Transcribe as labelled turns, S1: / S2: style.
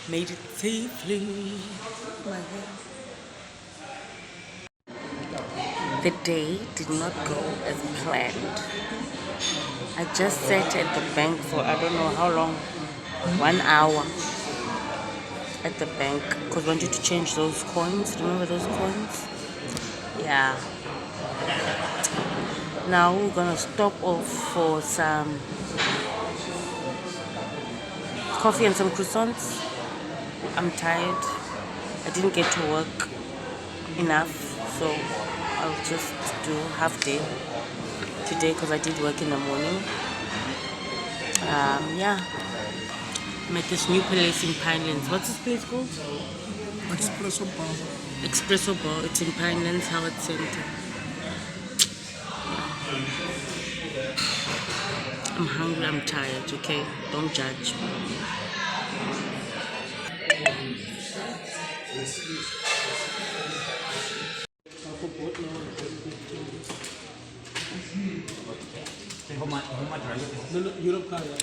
S1: Made it safely. My hair. The day did not go as planned. I just sat at the bank for I don't know how long, 1 hour at the bank because I wanted to change those coins. Remember those coins? Yeah. Now we're gonna stop off for some coffee and some croissants. I'm tired. I didn't get to work enough, so I'll just do half day today because I did work in the morning. Yeah. I'm at this new place in Pinelands. What's this place called?
S2: Espresso bar.
S1: Espresso Bar. It's in Pinelands, Howard Center. I'm hungry, I'm tired, okay? Don't judge.
S2: Europe ka ya.